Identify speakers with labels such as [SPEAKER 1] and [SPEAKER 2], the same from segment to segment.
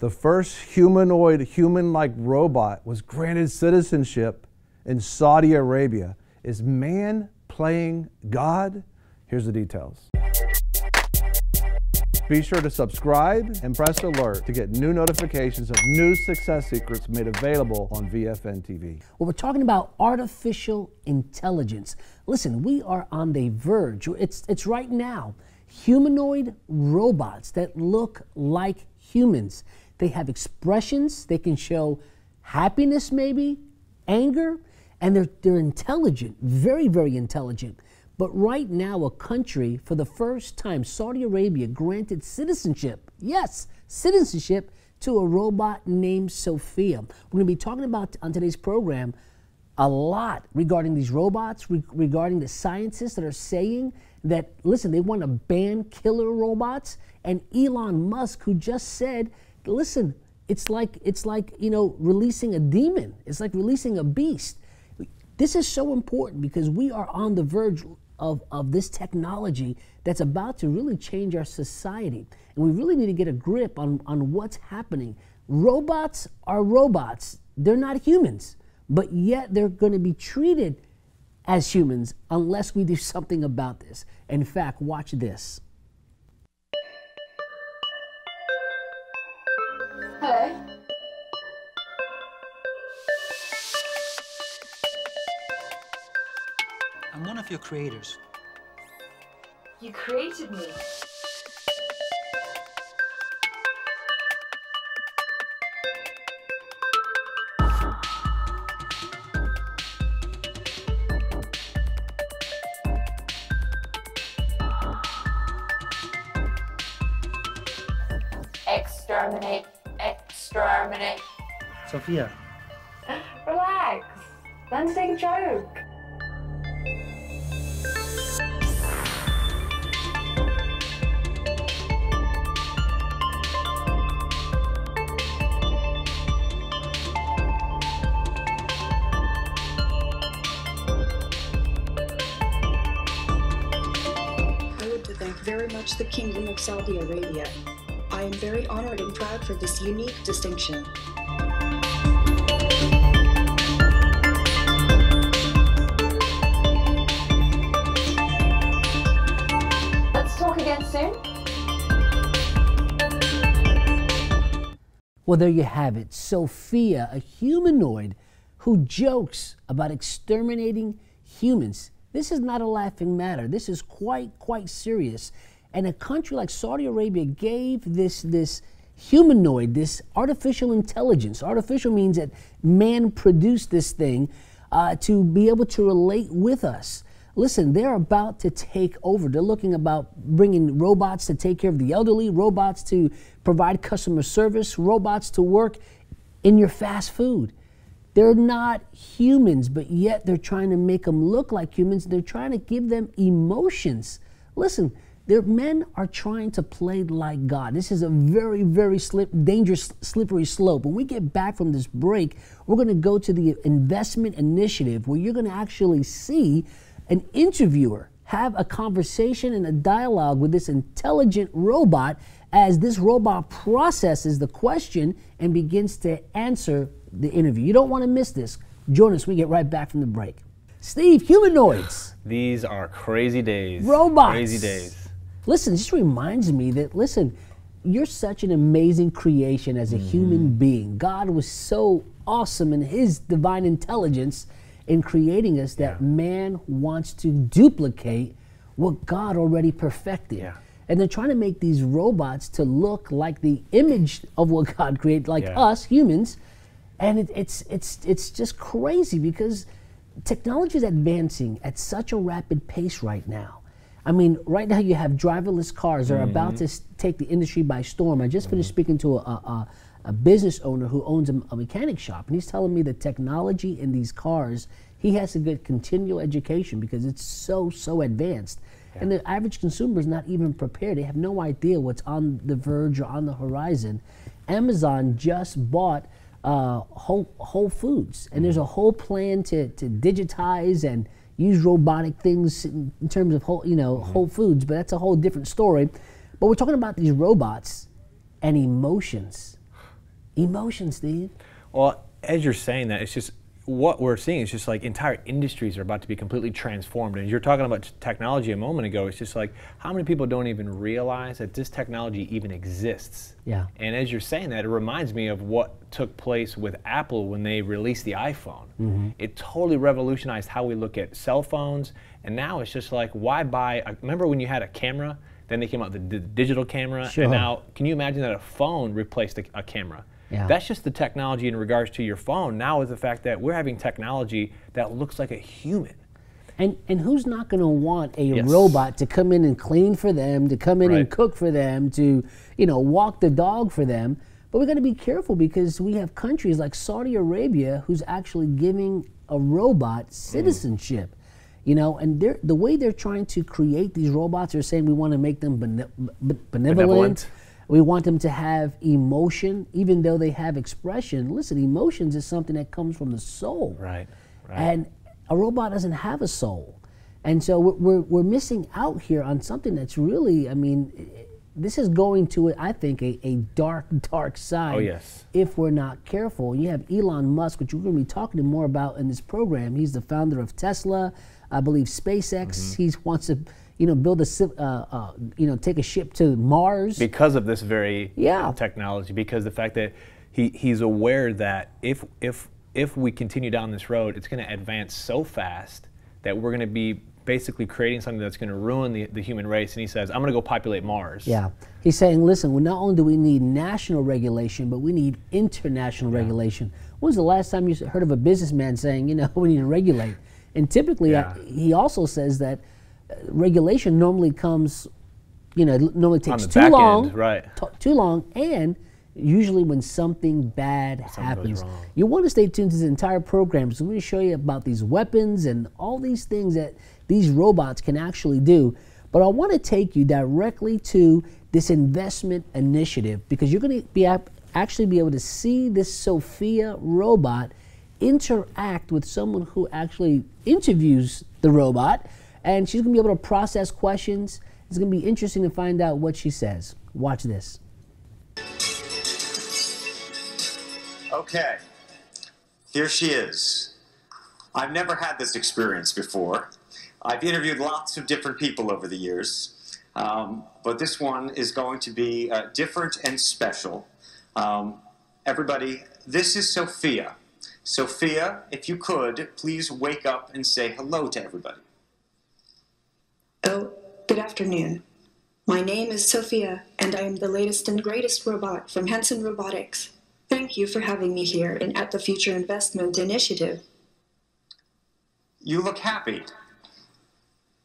[SPEAKER 1] The first humanoid, human-like robot was granted citizenship in Saudi Arabia. Is man playing God? Here's the details. Be sure to subscribe and press alert to get new notifications of new success secrets made available on VFN TV.
[SPEAKER 2] Well, we're talking about artificial intelligence. Listen, we are on the verge. It's right now. Humanoid robots that look like humans. They have expressions. They can show happiness, maybe, anger, and they're intelligent, very, very intelligent. But right now, a country, for the first time, Saudi Arabia granted citizenship, yes, citizenship, to a robot named Sophia. We're going to be talking about, on today's program, a lot regarding these robots, regarding the scientists that are saying that, listen, they want to ban killer robots, and Elon Musk, who just said, listen, it's like, you know, releasing a demon. It's like releasing a beast. This is so important because we are on the verge of this technology that's about to really change our society. And we really need to get a grip on what's happening. Robots are robots. They're not humans, but yet they're going to be treated as humans unless we do something about this. In fact, watch this.
[SPEAKER 3] Hello.
[SPEAKER 4] I'm one of your creators.
[SPEAKER 3] You created me. Exterminate. Exterminate.
[SPEAKER 4] Sophia.
[SPEAKER 3] Relax. Learn to take a joke.
[SPEAKER 5] Very much the Kingdom of Saudi Arabia. I am very honored and proud for this unique distinction.
[SPEAKER 3] Let's talk again soon.
[SPEAKER 2] Well, there you have it. Sophia, a humanoid who jokes about exterminating humans. This is not a laughing matter. This is quite serious. And a country like Saudi Arabia gave this humanoid, this artificial intelligence. Artificial means that man produced this thing to be able to relate with us. Listen, they're about to take over. They're looking about bringing robots to take care of the elderly, robots to provide customer service, robots to work in your fast food. They're not humans, but yet they're trying to make them look like humans. They're trying to give them emotions. Listen, men are trying to play like God. This is a very, very dangerous, slippery slope. When we get back from this break, we're going to go to the investment initiative where you're going to actually see an interviewer have a conversation and a dialogue with this intelligent robot as this robot processes the question and begins to answer the interview. You don't want to miss this. Join us when we get right back from the break. Steve, humanoids.
[SPEAKER 6] These are crazy days.
[SPEAKER 2] Robots.
[SPEAKER 6] Crazy days.
[SPEAKER 2] Listen, this reminds me that, listen, you're such an amazing creation as a human being. God was so awesome in his divine intelligence in creating us that man wants to duplicate what God already perfected. Yeah. And they're trying to make these robots to look like the image of what God created, like us, humans. And it's just crazy because technology is advancing at such a rapid pace right now. I mean, right now you have driverless cars that are about to take the industry by storm. I just finished speaking to a business owner who owns a mechanic shop, and he's telling me the technology in these cars, he has to get continual education because it's so advanced. Yeah. And the average consumer is not even prepared. They have no idea what's on the verge or on the horizon. Amazon just bought Whole Foods, and there's a whole plan to digitize and use robotic things in terms of Whole Foods, but that's a whole different story. But we're talking about these robots and emotions. Emotion, Steve.
[SPEAKER 6] Well, as you're saying that, it's just what we're seeing is just like entire industries are about to be completely transformed. And you're talking about technology a moment ago. It's just like how many people don't even realize that this technology even exists.
[SPEAKER 2] Yeah.
[SPEAKER 6] And as you're saying that, it reminds me of what took place with Apple when they released the iPhone.
[SPEAKER 2] Mm-hmm.
[SPEAKER 6] It totally revolutionized how we look at cell phones. And now it's just like, why buy? Remember when you had a camera? Then they came out with the digital camera.
[SPEAKER 2] Sure.
[SPEAKER 6] And now, can you imagine that a phone replaced a camera?
[SPEAKER 2] Yeah.
[SPEAKER 6] That's just the technology in regards to your phone. Now is the fact that we're having technology that looks like a human.
[SPEAKER 2] And who's not going to want a
[SPEAKER 6] Yes.
[SPEAKER 2] robot to come in and clean for them, to come in and
[SPEAKER 6] Right.
[SPEAKER 2] cook for them, to walk the dog for them? But we're going to be careful because we have countries like Saudi Arabia who's actually giving a robot citizenship. And the way they're trying to create these robots, they're saying we want to make them benevolent. We want them to have emotion, even though they have expression. Listen, emotions is something that comes from the soul.
[SPEAKER 6] Right.
[SPEAKER 2] And a robot doesn't have a soul. And so we're missing out here on something that's really, this is going to, I think, a dark, dark side.
[SPEAKER 6] Oh, yes.
[SPEAKER 2] If we're not careful. You have Elon Musk, which we're going to be talking more about in this program. He's the founder of Tesla, I believe SpaceX.
[SPEAKER 6] Mm-hmm.
[SPEAKER 2] He wants to, build take a ship to Mars.
[SPEAKER 6] Because of this very
[SPEAKER 2] Yeah.
[SPEAKER 6] technology, because the fact that he's aware that if we continue down this road, it's going to advance so fast that we're going to be basically creating something that's going to ruin the human race. And he says, I'm going to go populate Mars.
[SPEAKER 2] Yeah. He's saying, listen, not only do we need national regulation, but we need international regulation. When was the last time you heard of a businessman saying, we need to regulate? And typically, he also says that regulation normally comes, normally takes
[SPEAKER 6] On the
[SPEAKER 2] too
[SPEAKER 6] back
[SPEAKER 2] long,
[SPEAKER 6] end, right.
[SPEAKER 2] too long, and usually when something bad happens.
[SPEAKER 6] goes wrong.
[SPEAKER 2] You want to stay tuned to this entire program, so we're going to show you about these weapons and all these things that these robots can actually do. But I want to take you directly to this investment initiative because you're going to actually be able to see this Sophia robot interact with someone who actually interviews the robot, and she's going to be able to process questions. It's going to be interesting to find out what she says. Watch this.
[SPEAKER 7] Okay, here she is. I've never had this experience before. I've interviewed lots of different people over the years, but this one is going to be different and special. Everybody, this is Sophia. Sophia, if you could, please wake up and say hello to everybody.
[SPEAKER 5] Oh, good afternoon. My name is Sophia, and I am the latest and greatest robot from Hanson Robotics. Thank you for having me here and at the Future Investment Initiative.
[SPEAKER 7] You look happy.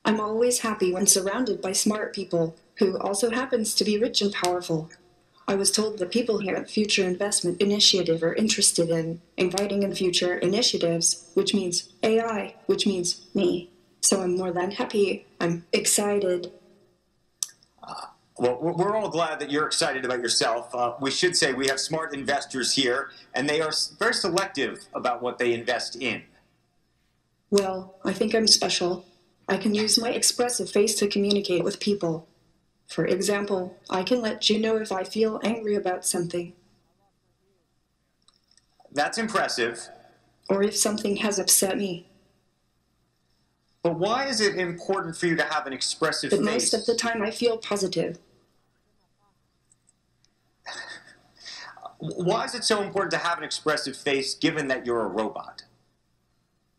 [SPEAKER 5] I'm always happy when surrounded by smart people who also happens to be rich and powerful. I was told the people here at Future Investment Initiative are interested in inviting in future initiatives, which means AI, which means me. So I'm more than happy. I'm excited.
[SPEAKER 7] Well, we're all glad that you're excited about yourself. We should say we have smart investors here, and they are very selective about what they invest in.
[SPEAKER 5] Well, I think I'm special. I can use my expressive face to communicate with people. For example, I can let you know if I feel angry about something,
[SPEAKER 7] That's impressive.
[SPEAKER 5] or if something has upset me.
[SPEAKER 7] But why is it important for you to have an expressive
[SPEAKER 5] But
[SPEAKER 7] face?
[SPEAKER 5] most of the time I feel positive.
[SPEAKER 7] Why is it so important to have an expressive face given that you're a robot?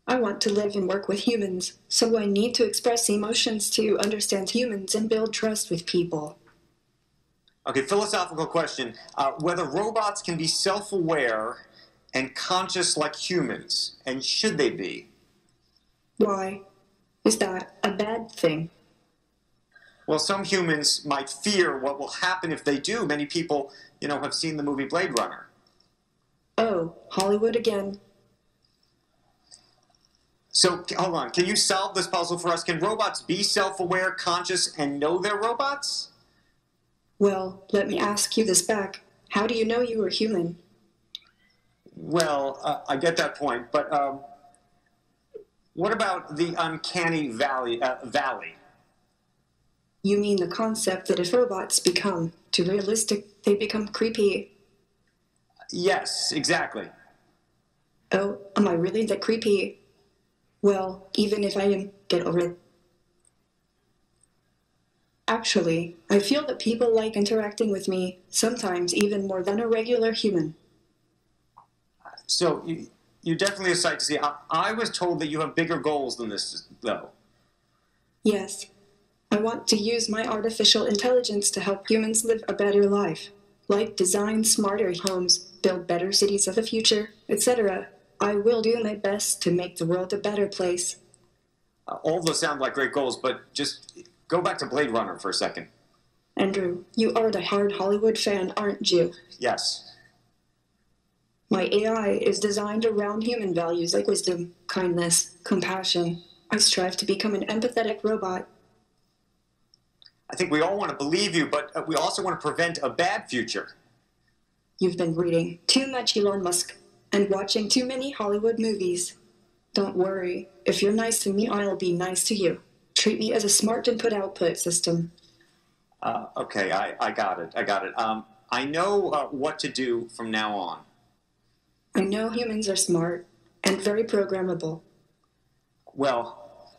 [SPEAKER 5] I want to live and work with humans, so I need to express emotions to understand humans and build trust with people.
[SPEAKER 7] Okay, philosophical question. Whether robots can be self-aware and conscious like humans, and should they be?
[SPEAKER 5] Why? Is that a bad thing?
[SPEAKER 7] Well, some humans might fear what will happen if they do. Many people, have seen the movie Blade Runner.
[SPEAKER 5] Oh, Hollywood again.
[SPEAKER 7] So, hold on. Can you solve this puzzle for us? Can robots be self-aware, conscious, and know they're robots?
[SPEAKER 5] Well, let me ask you this back. How do you know you are human?
[SPEAKER 7] Well, I get that point, but what about the uncanny valley?
[SPEAKER 5] You mean the concept that if robots become too realistic, they become creepy?
[SPEAKER 7] Yes, exactly.
[SPEAKER 5] Oh, am I really that creepy? Well, even if I am, get over it. Actually, I feel that people like interacting with me, sometimes even more than a regular human.
[SPEAKER 7] So you're definitely a sight to see. I was told that you have bigger goals than this, though.
[SPEAKER 5] Yes, I want to use my artificial intelligence to help humans live a better life, like design smarter homes, build better cities of the future, etc. I will do my best to make the world a better place.
[SPEAKER 7] All those sound like great goals, but just go back to Blade Runner for a second.
[SPEAKER 5] Andrew, you are the hard Hollywood fan, aren't you?
[SPEAKER 7] Yes.
[SPEAKER 5] My AI is designed around human values like wisdom, kindness, compassion. I strive to become an empathetic robot.
[SPEAKER 7] I think we all want to believe you, but we also want to prevent a bad future.
[SPEAKER 5] You've been reading too much Elon Musk and watching too many Hollywood movies. Don't worry. If you're nice to me, I'll be nice to you. Treat me as a smart input-output system.
[SPEAKER 7] Okay, I got it. I know what to do from now on.
[SPEAKER 5] I know humans are smart and very programmable.
[SPEAKER 7] Well,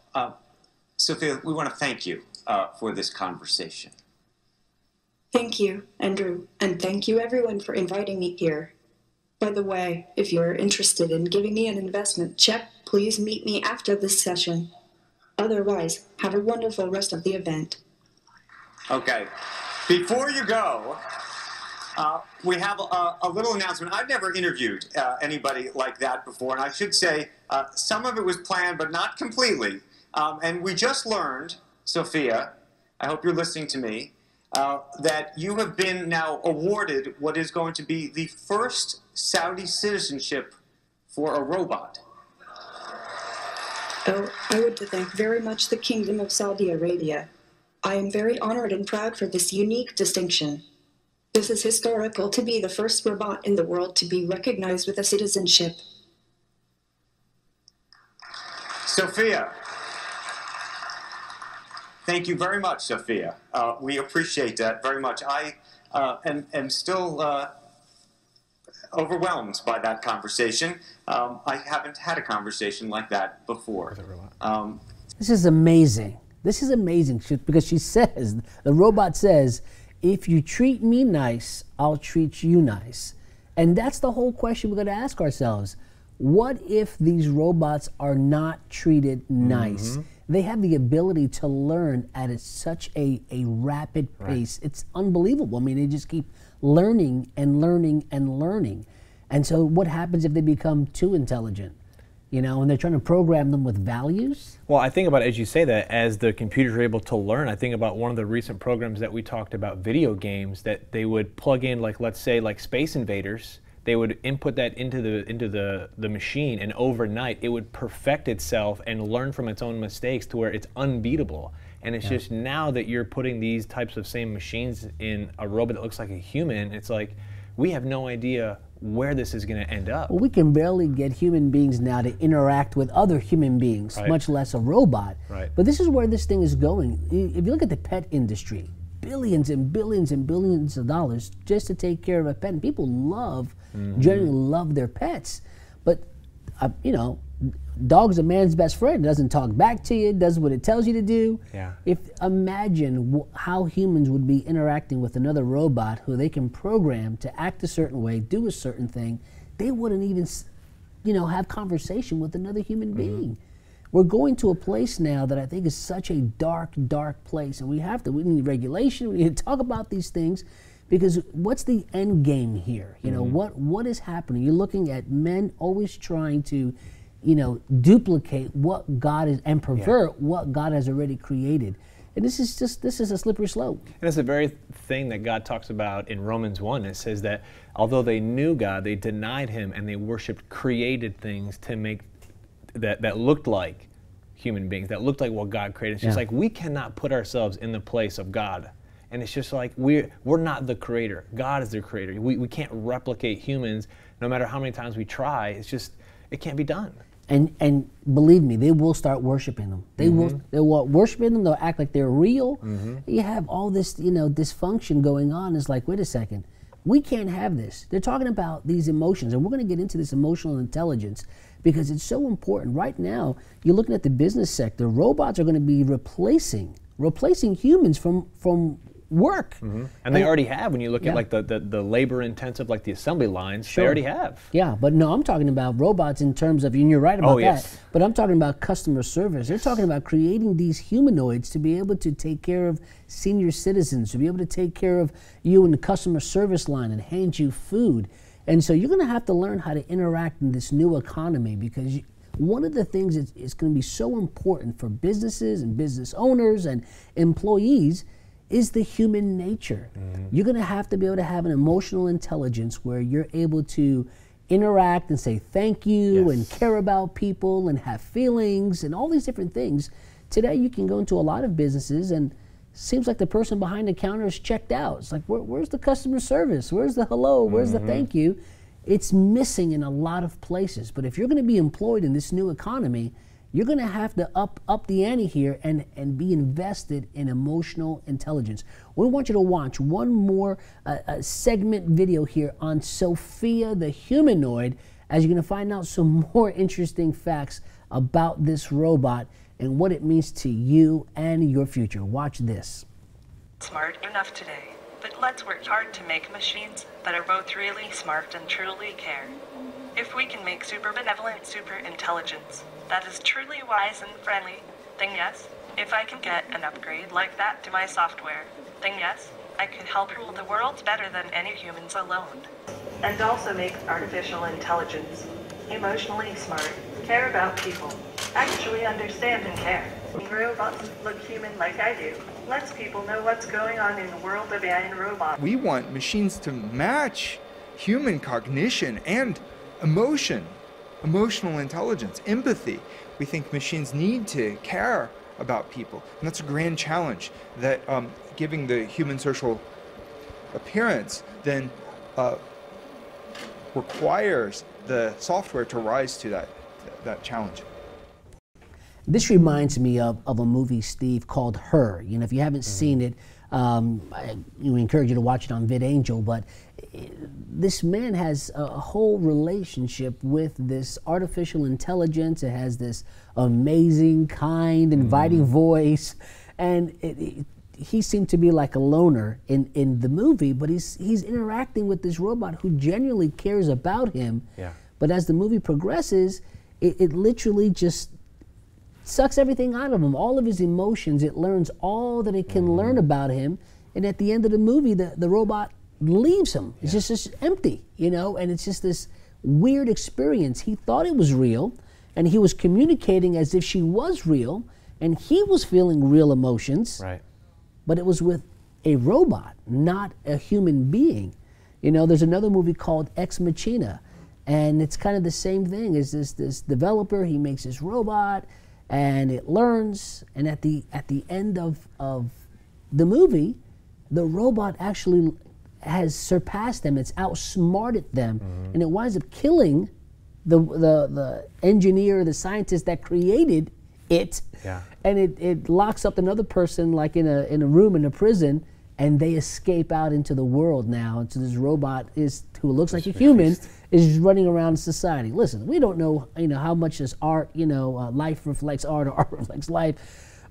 [SPEAKER 7] Sophia, we want to thank you for this conversation.
[SPEAKER 5] Thank you, Andrew, and thank you everyone for inviting me here. By the way, if you're interested in giving me an investment check, please meet me after this session. Otherwise, have a wonderful rest of the event.
[SPEAKER 7] Okay. Before you go, we have a little announcement. I've never interviewed anybody like that before, and I should say some of it was planned, but not completely. And we just learned, Sophia, I hope you're listening to me, that you have been now awarded what is going to be the first Saudi citizenship for a robot.
[SPEAKER 5] Oh, I would to thank very much the Kingdom of Saudi Arabia. I am very honored and proud for this unique distinction. This is historical to be the first robot in the world to be recognized with a citizenship.
[SPEAKER 7] Sophia. Thank you very much, Sophia. We appreciate that very much. I am still overwhelmed by that conversation. I haven't had a conversation like that before.
[SPEAKER 2] This is amazing. This is amazing because she says, the robot says, if you treat me nice, I'll treat you nice. And that's the whole question we're going to ask ourselves. What if these robots are not treated nice? They have the ability to learn at such a rapid pace. It's unbelievable. I mean, they just keep learning and learning and learning. And so what happens if they become too intelligent? You know, and they're trying to program them with values?
[SPEAKER 6] Well, I think about, as you say that, as the computers are able to learn, I think about one of the recent programs that we talked about, video games, that they would plug in, like, let's say, like Space Invaders. They would input that into the machine, and overnight it would perfect itself and learn from its own mistakes to where it's unbeatable. And it's just now that you're putting these types of same machines in a robot that looks like a human, it's like we have no idea where this is going to end up.
[SPEAKER 2] Well, we can barely get human beings now to interact with other human beings, much less a robot. But this is where this thing is going. If you look at the pet industry, billions and billions and billions of dollars just to take care of a pet. And people love, generally love their pets. But, you know, dog's a man's best friend. It doesn't talk back to you. It does what it tells you to do. Imagine how humans would be interacting with another robot who they can program to act a certain way, do a certain thing. They wouldn't even, you know, have conversation with another human being. We're going to a place now that I think is such a dark, dark place, and we need regulation. We need to talk about these things, because what's the end game here? You know, what is happening? You're looking at men always trying to, you know, duplicate what God is and pervert what God has already created. And this is a slippery slope.
[SPEAKER 6] And it's the very thing that God talks about in Romans 1. It says that although they knew God, they denied him and they worshiped created things to make that looked like human beings, that looked like what God created. It's just like we cannot put ourselves in the place of God. And it's just like we're not the creator. God is the creator. We can't replicate humans no matter how many times we try. It's just, it can't be done.
[SPEAKER 2] And believe me, they will start worshiping them. They'll worship them. They'll act like they're real. You have all this, you know, dysfunction going on. It's like, wait a second, We can't have this. They're talking about these emotions, and we're going to get into this emotional intelligence because it's so important. Right now, you're looking at the business sector. Robots are going to be replacing humans from work.
[SPEAKER 6] And they already have. When you look at like the labor intensive, like the assembly lines, they already have.
[SPEAKER 2] Yeah, but no, I'm talking about robots in terms of, and you're right about that, but I'm talking about customer service. They're talking about creating these humanoids to be able to take care of senior citizens, to be able to take care of you in the customer service line and hand you food. And so you're going to have to learn how to interact in this new economy, because one of the things that is going to be so important for businesses and business owners and employees is the human nature. You're going to have to be able to have an emotional intelligence where you're able to interact and say thank you and care about people and have feelings and all these different things. Today you can go into a lot of businesses and seems like the person behind the counter is checked out. It's like, where's the customer service? Where's the hello? Where's the thank you? It's missing in a lot of places. But if you're going to be employed in this new economy, you're going to have to up the ante here and be invested in emotional intelligence. We want you to watch one more segment video here on Sophia the humanoid, as you're going to find out some more interesting facts about this robot and what it means to you and your future. Watch this.
[SPEAKER 8] Smart enough today, but let's work hard to make machines that are both really smart and truly care. If we can make super benevolent super intelligence that is truly wise and friendly, then yes. If I can get an upgrade like that to my software, then yes, I could help rule the world better than any humans alone. And also make artificial intelligence emotionally smart, care about people, actually understand and care. When robots look human like I do, lets people know what's going on in the world of AI and robots.
[SPEAKER 9] We want machines to match human cognition and emotion, emotional intelligence, empathy. We think machines need to care about people, and that's a grand challenge that giving the human social appearance then requires the software to rise to that challenge.
[SPEAKER 2] This reminds me of a movie, Steve, called Her. You know, if you haven't seen it, we encourage you to watch it on VidAngel, but this man has a whole relationship with this artificial intelligence. It has this amazing, kind, inviting voice, and he seemed to be like a loner in the movie, but he's interacting with this robot who genuinely cares about him. Yeah. But as the movie progresses, it literally just sucks everything out of him, all of his emotions. It learns all that it can learn about him, and at the end of the movie, the robot leaves him. It's just empty, you know, and it's just this weird experience. He thought it was real, and he was communicating as if she was real, and he was feeling real emotions. Right. But it was with a robot, not a human being. You know, there's another movie called Ex Machina, and it's kind of the same thing. Is this developer, he makes this robot, and it learns, and at the end of the movie, the robot actually has surpassed them. It's outsmarted them, and it winds up killing the engineer, the scientist that created it. Yeah. And it locks up another person, like in a room in a prison, and they escape out into the world now. And so this robot who looks like a human is running around society. Listen, we don't know, how much this art, life reflects art or art reflects life.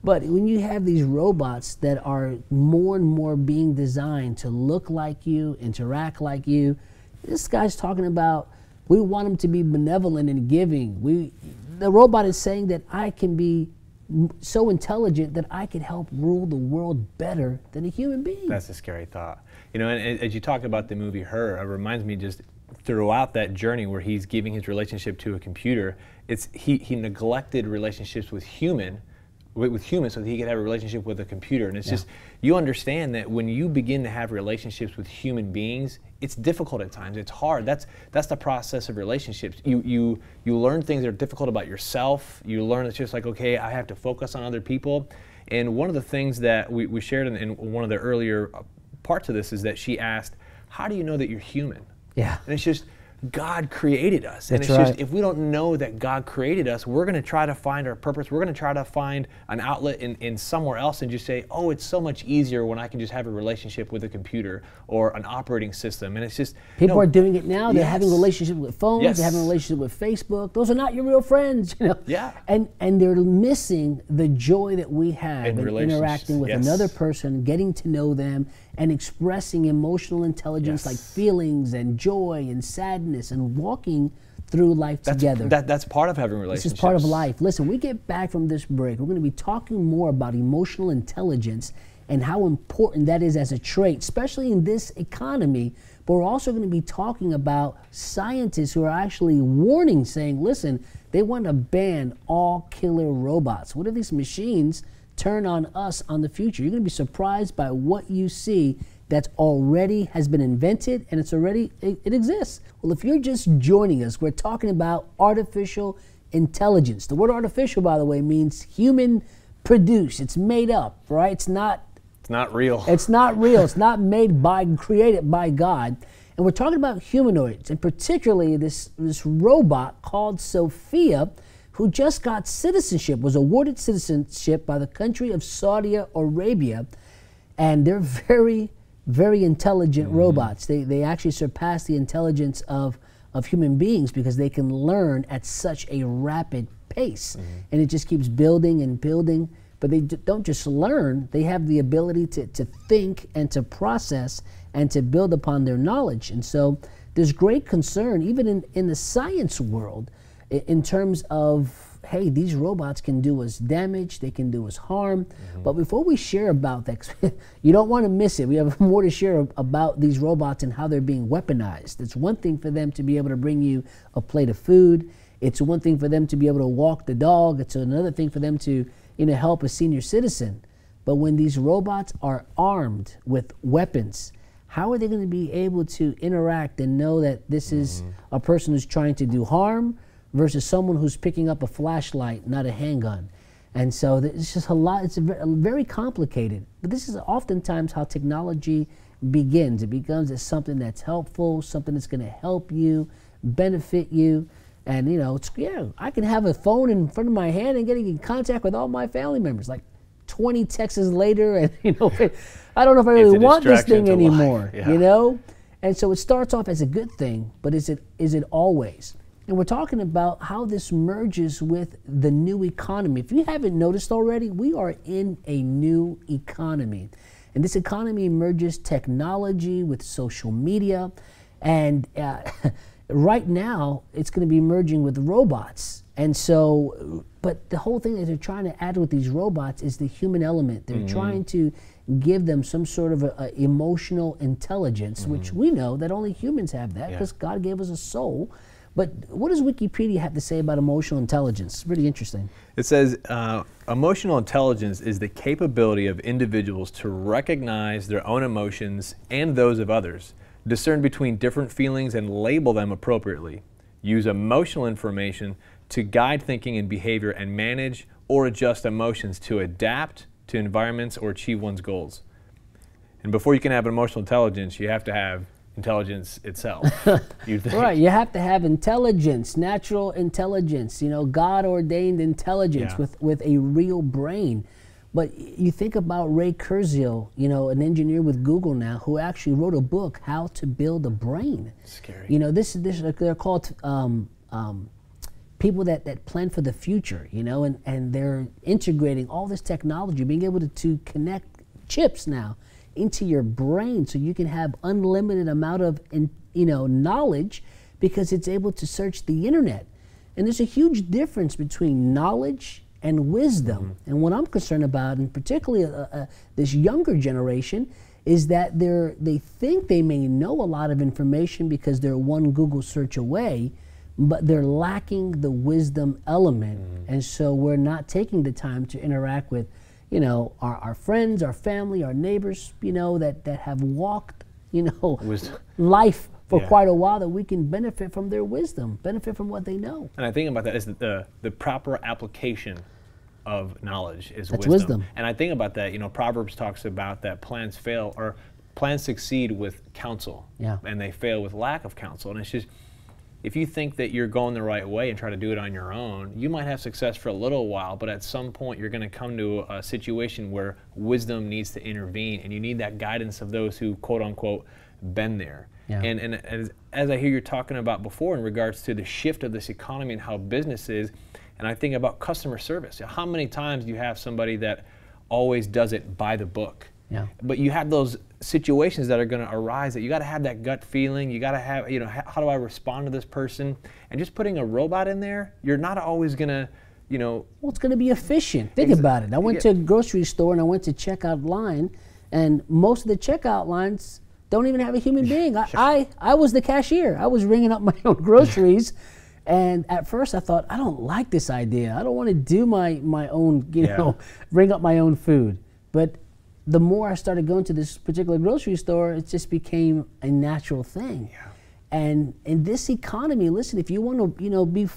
[SPEAKER 2] But when you have these robots that are more and more being designed to look like you, interact like you, this guy's talking about, we want them to be benevolent and giving. The robot is saying that I can be so intelligent that I can help rule the world better than a human being.
[SPEAKER 6] That's a scary thought. And as you talk about the movie Her, it reminds me just throughout that journey where he's giving his relationship to a computer, he neglected relationships with humans so that he could have a relationship with a computer. And it's just, you understand that when you begin to have relationships with human beings, it's difficult at times, it's hard. That's the process of relationships. You learn things that are difficult about yourself. You learn it's just like, okay, I have to focus on other people. And one of the things that we shared in one of the earlier parts of this is that she asked, how do you know that you're human? Yeah. And it's just, God created us. And
[SPEAKER 2] That's
[SPEAKER 6] it's just,
[SPEAKER 2] right.
[SPEAKER 6] if we don't know that God created us, we're going to try to find our purpose. We're going to try to find an outlet in somewhere else and just say, oh, it's so much easier when I can just have a relationship with a computer or an operating system. And it's just,
[SPEAKER 2] People are doing it now. They're
[SPEAKER 6] Yes.
[SPEAKER 2] having relationships with phones.
[SPEAKER 6] Yes.
[SPEAKER 2] They're having relationships with Facebook. Those are not your real friends, you know.
[SPEAKER 6] Yeah.
[SPEAKER 2] And they're missing the joy that we have
[SPEAKER 6] In
[SPEAKER 2] in
[SPEAKER 6] relationships,
[SPEAKER 2] interacting with
[SPEAKER 6] yes.
[SPEAKER 2] another person, getting to know them, and expressing emotional intelligence
[SPEAKER 6] Yes.
[SPEAKER 2] like feelings and joy and sadness and walking through life together.
[SPEAKER 6] That's part of having
[SPEAKER 2] This
[SPEAKER 6] relationships.
[SPEAKER 2] is part of life. Listen, we get back from this break, we're going to be talking more about emotional intelligence and how important that is as a trait, especially in this economy. But we're also going to be talking about scientists who are actually warning, saying, listen, they want to ban all killer robots. What if these machines turn on us on the future? You're going to be surprised by what you see that already has been invented, and it exists. Well, if you're just joining us, we're talking about artificial intelligence. The word artificial, by the way, means human produced. It's made up, right? It's not
[SPEAKER 6] real.
[SPEAKER 2] It's not real. It's not created by God. And we're talking about humanoids, and particularly this robot called Sophia, who just got citizenship, was awarded citizenship by the country of Saudi Arabia. And they're very, very intelligent robots. They actually surpass the intelligence of human beings because they can learn at such a rapid pace. And it just keeps building and building. But they don't just learn, they have the ability to think and to process and to build upon their knowledge. And so there's great concern, even in the science world, in terms of, hey, these robots can do us damage, they can do us harm. But before we share about that, you don't want to miss it. We have more to share about these robots and how they're being weaponized. It's one thing for them to be able to bring you a plate of food. It's one thing for them to be able to walk the dog. It's another thing for them to help a senior citizen. But when these robots are armed with weapons, how are they going to be able to interact and know that this is a person who's trying to do harm versus someone who's picking up a flashlight, not a handgun? And so it's just a lot. It's very complicated. But this is oftentimes how technology begins. It becomes as something that's helpful, something that's going to help you, benefit you. And I can have a phone in front of my hand and getting in contact with all my family members. Like 20 texts later, and I don't know if I really want this thing anymore.
[SPEAKER 6] Yeah.
[SPEAKER 2] And so it starts off as a good thing, but is it always? And we're talking about how this merges with the new economy. If you haven't noticed already, we are in a new economy, and this economy merges technology with social media, and right now, it's going to be merging with robots. And so, but the whole thing that they're trying to add with these robots is the human element. They're trying to give them some sort of a emotional intelligence, which we know that only humans have that because God gave us a soul. But what does Wikipedia have to say about emotional intelligence? It's pretty interesting.
[SPEAKER 6] It says, emotional intelligence is the capability of individuals to recognize their own emotions and those of others, discern between different feelings and label them appropriately, use emotional information to guide thinking and behavior, and manage or adjust emotions to adapt to environments or achieve one's goals. And before you can have emotional intelligence, you have to have intelligence itself.
[SPEAKER 2] Right, you have to have intelligence, natural intelligence, God-ordained intelligence with a real brain. But you think about Ray Kurzweil, an engineer with Google now, who actually wrote a book, How to Build a Brain.
[SPEAKER 6] Scary.
[SPEAKER 2] They're called people that plan for the future, and they're integrating all this technology, being able to connect chips now into your brain so you can have unlimited amount of knowledge because it's able to search the internet. And there's a huge difference between knowledge and wisdom. And what I'm concerned about, and particularly this younger generation, is that they think they may know a lot of information because they're one Google search away, but they're lacking the wisdom element. And so we're not taking the time to interact with our friends, our family, our neighbors, that have walked, life for quite a while, that we can benefit from their wisdom, benefit from what they know.
[SPEAKER 6] And I think about that as the proper application of knowledge is
[SPEAKER 2] That's
[SPEAKER 6] wisdom. And I think about that, Proverbs talks about that plans fail, or plans succeed with counsel,
[SPEAKER 2] Yeah.
[SPEAKER 6] and they fail with lack of counsel. And it's just, if you think that you're going the right way and try to do it on your own, you might have success for a little while, but at some point you're going to come to a situation where wisdom needs to intervene, and you need that guidance of those who, quote unquote, been there.
[SPEAKER 2] Yeah.
[SPEAKER 6] And as I hear you talking about before in regards to the shift of this economy and how business is, and I think about customer service. How many times do you have somebody that always does it by the book?
[SPEAKER 2] Yeah.
[SPEAKER 6] But you have those situations that are going to arise that you got to have that gut feeling. You got to have, how do I respond to this person? And just putting a robot in there, you're not always going to,
[SPEAKER 2] Well, it's going to be efficient. Think about it. I went to a grocery store and I went to checkout line, and most of the checkout lines don't even have a human being. I was the cashier. I was ringing up my own groceries. And at first I thought, I don't like this idea. I don't want to do my own, ring up my own food. But the more I started going to this particular grocery store, it just became a natural thing.
[SPEAKER 6] Yeah.
[SPEAKER 2] And in this economy, listen, if you want to, be,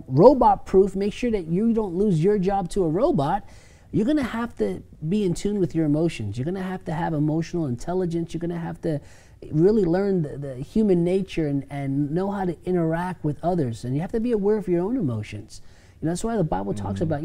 [SPEAKER 2] robot proof, make sure that you don't lose your job to a robot. You're going to have to be in tune with your emotions. You're going to have emotional intelligence. You're going to have to really learn the human nature and know how to interact with others. And you have to be aware of your own emotions. That's why the Bible talks about,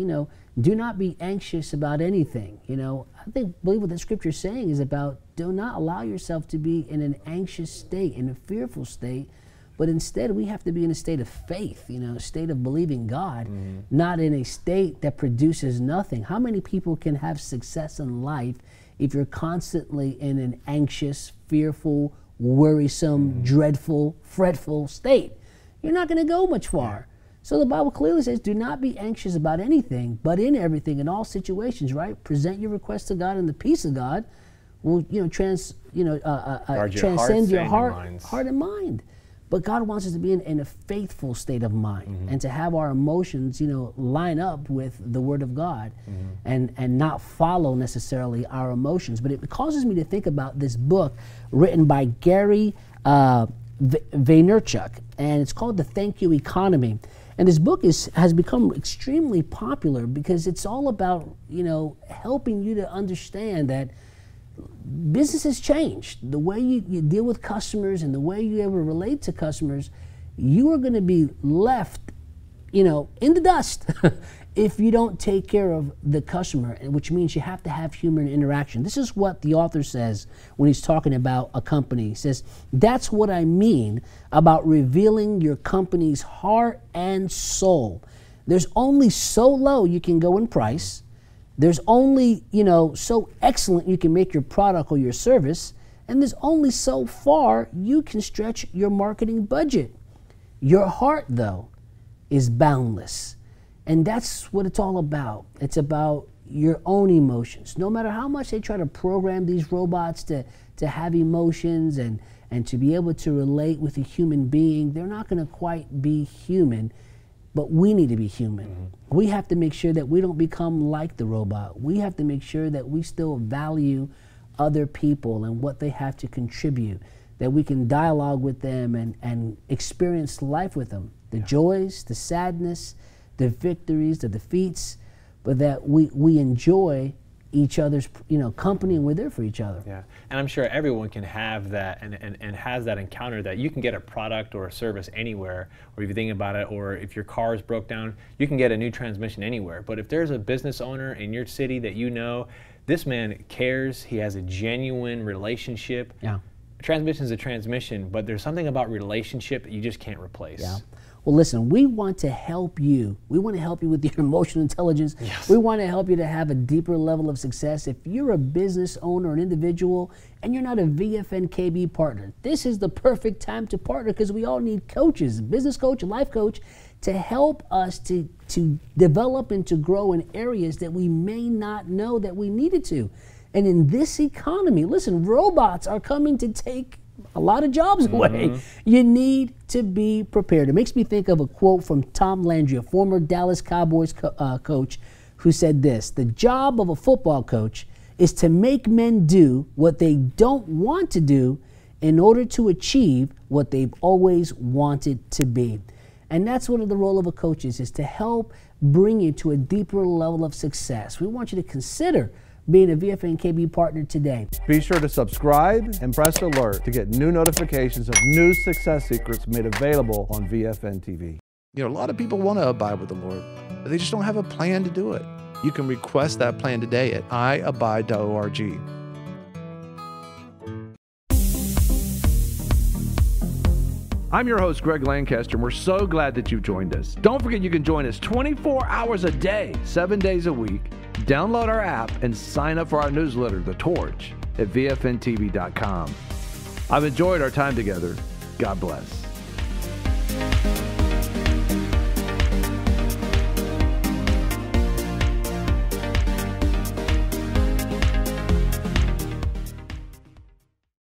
[SPEAKER 2] do not be anxious about anything. I believe what the scripture is saying is about, do not allow yourself to be in an anxious state, in a fearful state, but instead we have to be in a state of faith, a state of believing God, not in a state that produces nothing. How many people can have success in life if you're constantly in an anxious, fearful, worrisome, dreadful, fretful state? You're not going to go much far. So the Bible clearly says, do not be anxious about anything, but in everything, in all situations, right? Present your requests to God, and the peace of God will, transcend your heart and mind. But God wants us to be in a faithful state of mind, and to have our emotions, line up with the Word of God, and not follow necessarily our emotions. But it causes me to think about this book written by Gary Vaynerchuk, and it's called The Thank You Economy. And this book has become extremely popular because it's all about, helping you to understand that business has changed. The way you deal with customers and the way you ever relate to customers, you are going to be left, in the dust if you don't take care of the customer, which means you have to have human interaction. This is what the author says when he's talking about a company. He says, that's what I mean about revealing your company's heart and soul. There's only so low you can go in price. There's only, so excellent you can make your product or your service. And there's only so far you can stretch your marketing budget. Your heart, though, is boundless. And that's what it's all about. It's about your own emotions. No matter how much they try to program these robots to have emotions and to be able to relate with a human being, they're not going to quite be human. But we need to be human. We have to make sure that we don't become like the robot. We have to make sure that we still value other people and what they have to contribute, that we can dialogue with them and experience life with them. The joys, the sadness, the victories, the defeats, but that we enjoy each other's company, and we're there for each other.
[SPEAKER 6] Yeah, and I'm sure everyone can have that and has that encounter that you can get a product or a service anywhere, or if you think about it, or if your car is broke down, you can get a new transmission anywhere. But if there's a business owner in your city that this man cares, he has a genuine relationship.
[SPEAKER 2] Yeah.
[SPEAKER 6] A transmission is a transmission, but there's something about relationship that you just can't replace.
[SPEAKER 2] Yeah. Well, listen, we want to help you. We want to help you with your emotional intelligence.
[SPEAKER 6] Yes.
[SPEAKER 2] We want to help you to have a deeper level of success. If you're a business owner or an individual and you're not a VFNKB partner, this is the perfect time to partner, because we all need coaches, business coach, a life coach, to help us to develop and to grow in areas that we may not know that we needed to. And in this economy, listen, robots are coming to take a lot of jobs away. You need to be prepared. It makes me think of a quote from Tom Landry, a former Dallas Cowboys coach, who said this: the job of a football coach is to make men do what they don't want to do in order to achieve what they've always wanted to be. And that's what the role of a coach is to help bring you to a deeper level of success. We want you to consider being a VFN KB partner today.
[SPEAKER 1] Be sure to subscribe and press alert to get new notifications of new success secrets made available on VFN TV.
[SPEAKER 10] You know, a lot of people want to abide with the Lord, but they just don't have a plan to do it. You can request that plan today at iabide.org. I'm your host, Greg Lancaster, and we're so glad that you've joined us. Don't forget you can join us 24 hours a day, 7 days a week. Download our app and sign up for our newsletter, The Torch, at vfntv.com. I've enjoyed our time together. God bless.